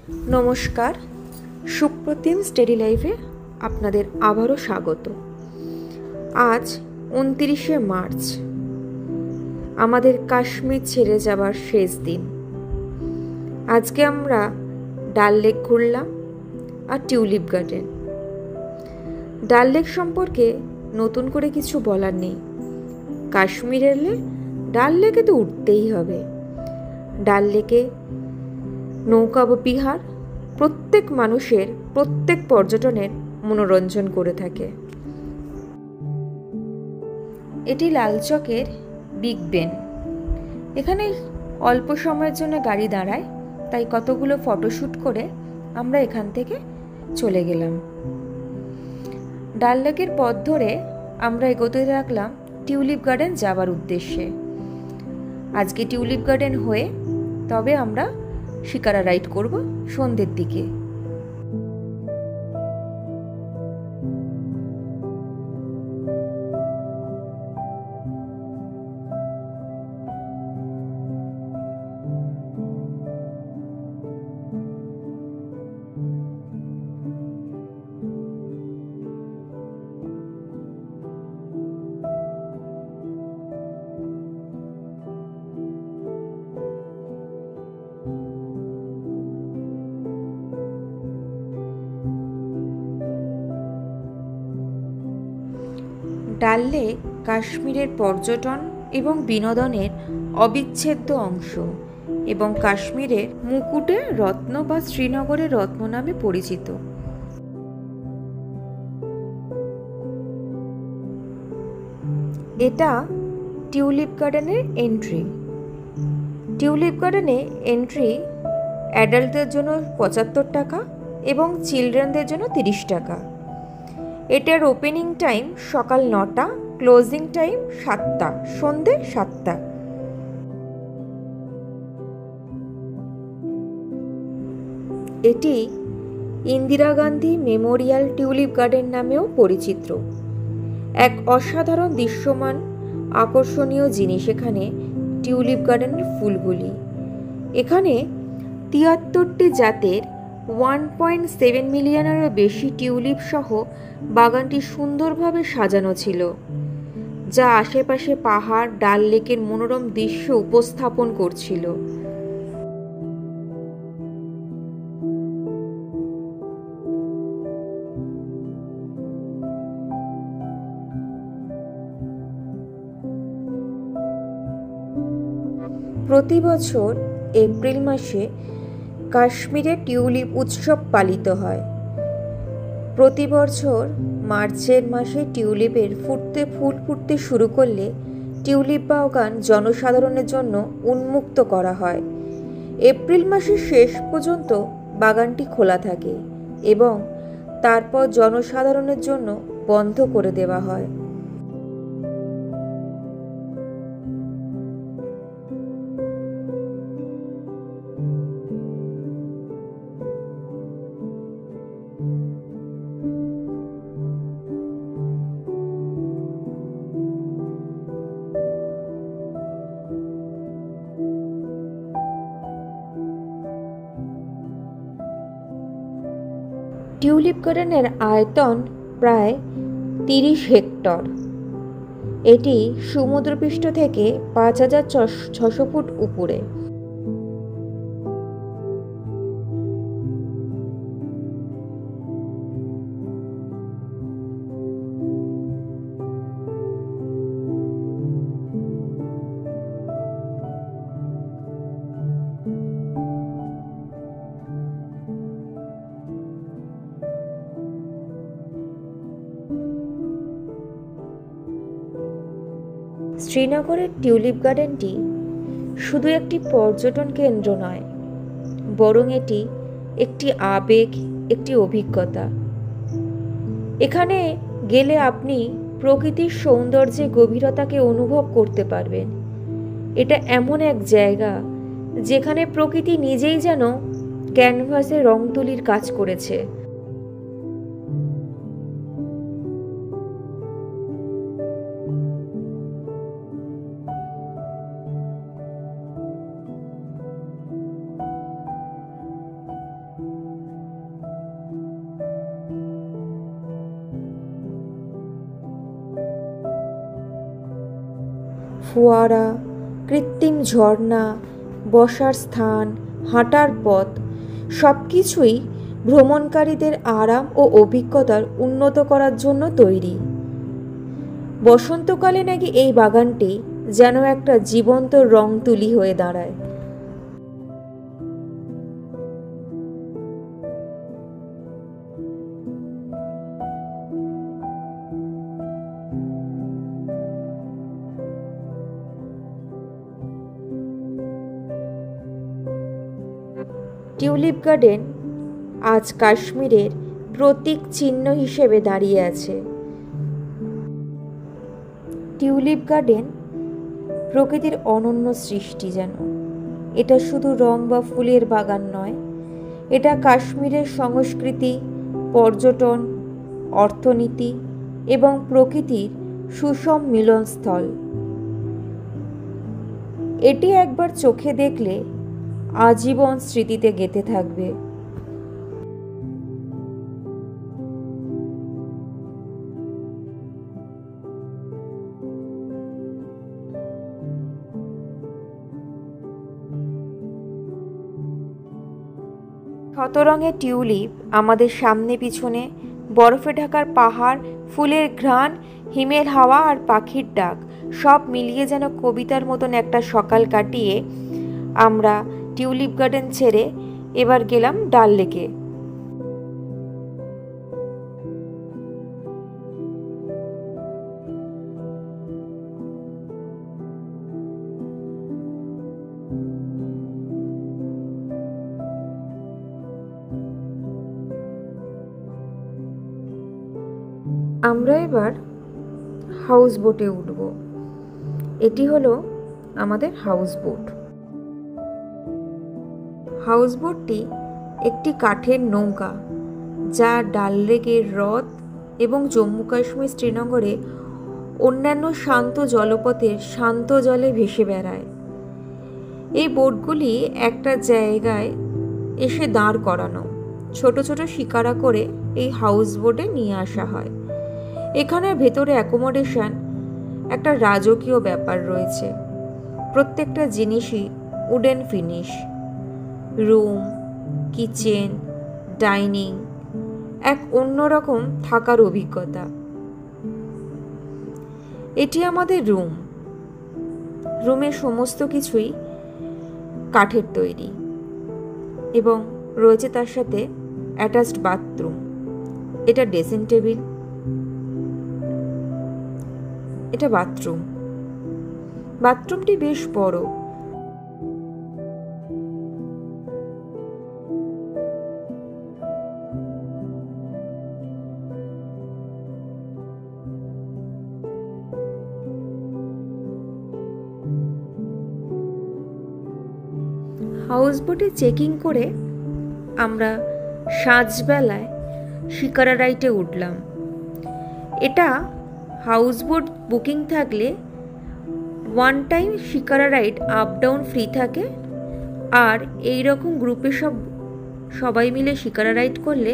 নমস্কার, সুপ্রতিম স্টেডি লাইফে আপনাদের আবারও স্বাগত। আজ 29শে মার্চ, আমাদের কাশ্মীর ছেড়ে যাবার শেষ দিন। আজকে আমরা ডাল লেক ঘুরলাম আর টিউলিপ গার্ডেন। ডাল লেক সম্পর্কে নতুন করে কিছু বলার নেই। কাশ্মীর এলে ডাল লেকে তো উঠতেই হবে। ডাল লেকে নৌকা বিহার প্রত্যেক মানুষের, প্রত্যেক পর্যটনের মনোরঞ্জন করে থাকে। এটি লালচকের বিগ বেন। এখানে অল্প সময়ের জন্য গাড়ি দাঁড়ায়, তাই কতগুলো ফটোশ্যুট করে আমরা এখান থেকে চলে গেলাম। ডাল লেকের পথ ধরে আমরা এগোতে থাকলাম টিউলিপ গার্ডেন যাবার উদ্দেশ্যে। আজকে টিউলিপ গার্ডেন হয়ে তবে আমরা শিকারা রাইড করব সন্ধ্যের দিকে। ডাল লেক কাশ্মীরের পর্যটন এবং বিনোদনের অবিচ্ছেদ্য অংশ এবং কাশ্মীরের মুকুটের রত্ন বা শ্রীনগরের রত্ন নামে পরিচিত। এটা টিউলিপ গার্ডেনের এন্ট্রি। টিউলিপ গার্ডেনে এন্ট্রি অ্যাডাল্টদের জন্য 75 টাকা এবং চিলড্রেনদের জন্য 30 টাকা। এটার ওপেনিং টাইম সকাল 9টা, ক্লোজিং টাইম 7টা, সন্ধে 7টা। এটি Indira Gandhi Memorial tulip garden নামেও পরিচিত। এক অসাধারণ দৃশ্যমান আকর্ষণীয় জিনিস এখানে টিউলিপ গার্ডেনের ফুলগুলি। এখানে 73টি জাতের 1.7 মিলিয়নেরও বেশি টিউলিপ সহ বাগানটি সুন্দরভাবে সাজানো ছিল, যা আশেপাশে পাহাড়, ডাল লেকের মনোরম দৃশ্য উপস্থাপন করছিল। প্রতি বছর এপ্রিল মাসে কাশ্মীরে টিউলিপ উৎসব পালিত হয়। প্রতি বছর মার্চের মাসে টিউলিপের ফুল ফুটতে শুরু করলে টিউলিপ বাগান জনসাধারণের জন্য উন্মুক্ত করা হয়। এপ্রিল মাসের শেষ পর্যন্ত বাগানটি খোলা থাকে এবং তারপর জনসাধারণের জন্য বন্ধ করে দেওয়া হয়। টিউলিপ গার্ডেনের আয়তন প্রায় 30 হেক্টর। এটি সমুদ্রপৃষ্ঠ থেকে 5600 ফুট উপরে। শ্রীনগরের টিউলিপ গার্ডেনটি শুধু একটি পর্যটন কেন্দ্র নয়, বরং এটি একটি আবেগ, একটি অভিজ্ঞতা। এখানে গেলে আপনি প্রকৃতির সৌন্দর্যে গভীরতাকে অনুভব করতে পারবেন। এটা এমন এক জায়গা যেখানে প্রকৃতি নিজেই যেন ক্যানভাসে রং তুলির কাজ করেছে। ফোয়ারা, কৃত্রিম ঝর্ণা, বসার স্থান, হাঁটার পথ সব কিছুই ভ্রমণকারীদের আরাম ও অভিজ্ঞতার উন্নত করার জন্য তৈরি। বসন্তকালে নাকি এই বাগানটি যেন একটা জীবন্ত রং তুলি হয়ে দাঁড়ায়। টিউলিপ গার্ডেন আজ কাশ্মীরের প্রতীক চিহ্ন হিসেবে দাঁড়িয়ে আছে। টিউলিপ গার্ডেন প্রকৃতির অনন্য সৃষ্টি যেন। এটা শুধু রং বা ফুলের বাগান নয়, এটা কাশ্মীরের সংস্কৃতি, পর্যটন, অর্থনীতি এবং প্রকৃতির সুষম মিলনস্থল। এটি একবার চোখে দেখলে আজীবন স্মৃতিতে গেঁথে থাকবে। শত রঙের টিউলিপ আমাদের সামনে পিছনে, বরফে ঢাকার পাহাড়, ফুলের ঘ্রাণ, হিমেল হাওয়া আর পাখির ডাক সব মিলিয়ে যেন কবিতার মতন একটা সকাল কাটিয়ে আমরা টিউলিপ গার্ডেন ছেড়ে এবার গেলাম ডাল লেকে। আমরা এবার হাউস বোটে উঠব। এটি হলো আমাদের হাউস বোট। হাউস বোটটি একটি কাঠের নৌকা যা ডাল লেকের হ্রদ এবং জম্মু কাশ্মীর শ্রীনগরে অন্যান্য শান্ত জলপথের শান্ত জলে ভেসে বেড়ায়। এই বোটগুলি একটা জায়গায় এসে দাঁড় করানো, ছোট ছোট শিকারা করে এই হাউস বোটে নিয়ে আসা হয়। এখানের ভেতরে অ্যাকোমোডেশন একটা রাজকীয় ব্যাপার রয়েছে। প্রত্যেকটা জিনিসই wooden finish, room, kitchen, dining, এক অন্যরকম থাকার অভিজ্ঞতা। এটি আমাদের রুম। রুমের সমস্ত কিছুই কাঠের তৈরি এবং রয়েছে তার সাথে অ্যাটাচড বাথরুম। এটা ড্রেসিং টেবিল, এটা বাথরুম। বাথরুমটি বেশ বড়। হাউস বোটে চেকিং করে আমরা সাঁঝবেলায় শিকারা রাইডে উঠলাম। এটা হাউস বোট বুকিং থাকলে one time shikara ride up down free থাকে, আর এই রকম গ্রুপে সবাই মিলে শিকারা রাইড করলে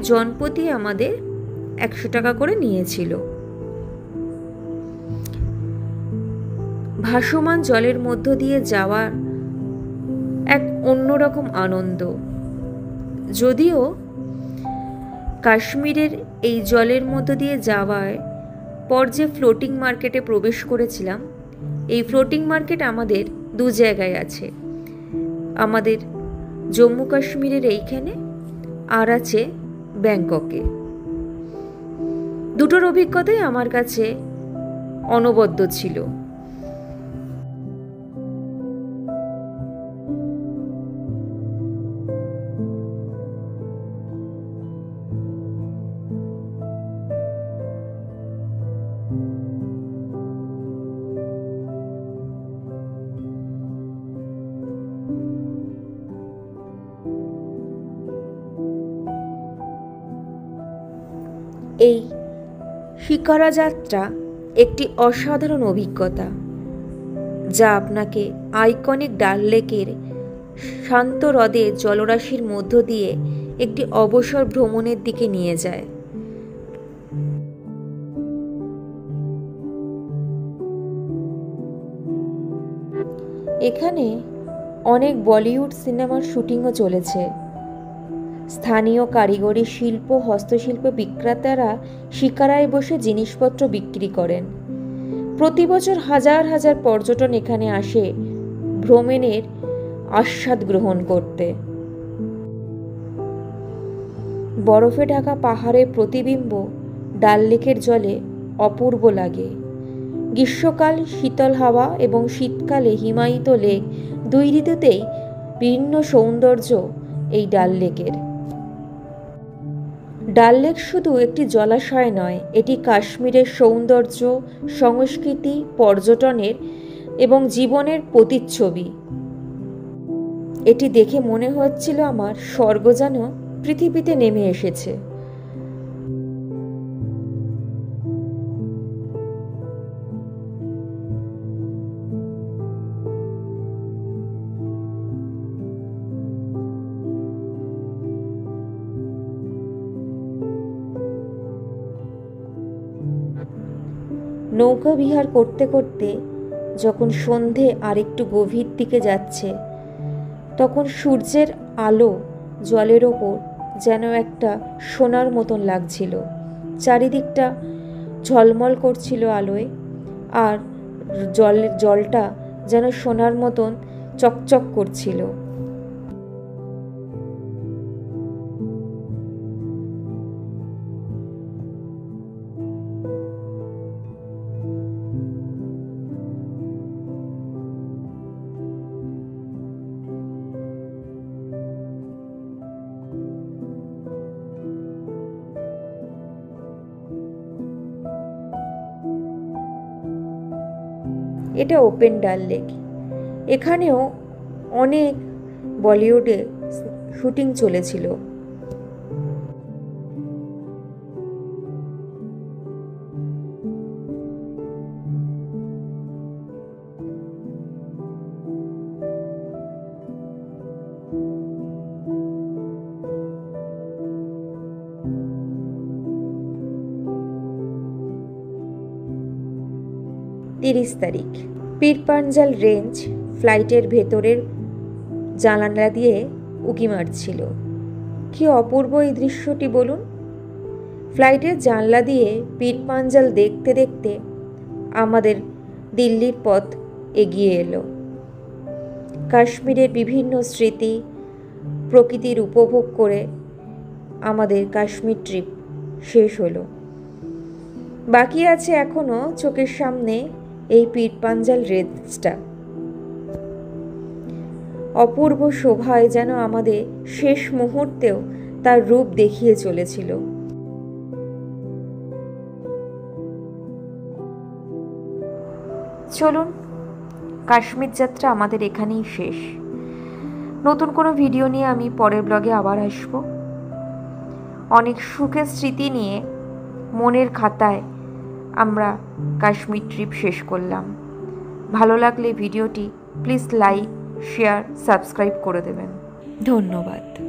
জনপ্রতি আমাদের 100 টাকা করে নিয়েছিল। ভাসমান জলের মধ্য দিয়ে যাওয়ার এক অন্যরকম আনন্দ। যদিও কাশ্মীরের এই জলের মধ্য দিয়ে যাওয়ার পর যে ফ্লোটিং মার্কেটে প্রবেশ করেছিলাম, এই ফ্লোটিং মার্কেট আমাদের 2 জায়গায় আছে। আমাদের জম্মু কাশ্মীরের এইখানে আর আছে ব্যাংককে। দুটোর অভিজ্ঞতাই আমার কাছে অনবদ্য ছিল। এই শিকারা যাত্রা একটি অসাধারণ অভিজ্ঞতা, যা আপনাকে আইকনিক ডাল লেকের শান্ত হ্রদে জলরাশির মধ্য দিয়ে একটি অবসর ভ্রমণের দিকে নিয়ে যায়। এখানে অনেক বলিউড সিনেমার শুটিংও চলেছে। স্থানীয় কারিগরি শিল্প হস্তশিল্প বিক্রেতারা শিকারায় বসে জিনিসপত্র বিক্রি করেন। প্রতি বছর হাজার হাজার পর্যটন এখানে আসে ভ্রমণের আস্বাদ গ্রহণ করতে। বরফে ঢাকা পাহাড়ের প্রতিবিম্ব ডাল লেকের জলে অপূর্ব লাগে। গ্রীষ্মকাল শীতল হাওয়া এবং শীতকালে হিমায়িত লেক, দুই ঋতুতেই ভিন্ন সৌন্দর্য এই ডাল লেকের। ডাল লেক শুধু একটি জলাশয় নয়, এটি কাশ্মীরের সৌন্দর্য, সংস্কৃতি, পর্যটনের এবং জীবনের প্রতিচ্ছবি। এটি দেখে মনে হচ্ছিল আমার স্বর্গ যেন পৃথিবীতে নেমে এসেছে। নৌকা বিহার করতে করতে যখন সন্ধে আরেকটু গভীর দিকে যাচ্ছে, তখন সূর্যের আলো জলের ওপর যেন একটা সোনার মতন লাগছিল। চারিদিকটা ঝলমল করছিল আলোয়, আর জলটা যেন সোনার মতন চকচক করছিল। এটা ওপেন ডাল লেক। এখানেও অনেক বলিউডে শুটিং চলেছিল। 30 তারিখ। পীরপাঞ্জাল রেঞ্জ ফ্লাইটের ভেতরের জানালা দিয়ে উঁকি মারছিল। কি অপূর্ব এই দৃশ্যটি বলুন। ফ্লাইটের জানলা দিয়ে পীরপাঞ্জাল দেখতে দেখতে আমাদের দিল্লির পথ এগিয়ে এলো। কাশ্মীরের বিভিন্ন স্মৃতি, প্রকৃতির উপভোগ করে আমাদের কাশ্মীর ট্রিপ শেষ হলো। বাকি আছে এখনও চোখের সামনে এই পীরপাঞ্জাল রেঞ্জটা। অপূর্ব শোভায় যেন আমাদের শেষ মুহূর্তেও তার রূপ দেখিয়ে চলেছিল। চলুন, কাশ্মীর যাত্রা আমাদের এখানেই শেষ। নতুন কোনো ভিডিও নিয়ে আমি পরের ব্লগে আবার আসব। অনেক সুখের স্মৃতি নিয়ে মনের খাতায় আমরা কাশ্মীর ট্রিপ শেষ করলাম। ভালো লাগলে ভিডিওটি প্লিজ লাইক, শেয়ার, সাবস্ক্রাইব করে দেবেন। ধন্যবাদ।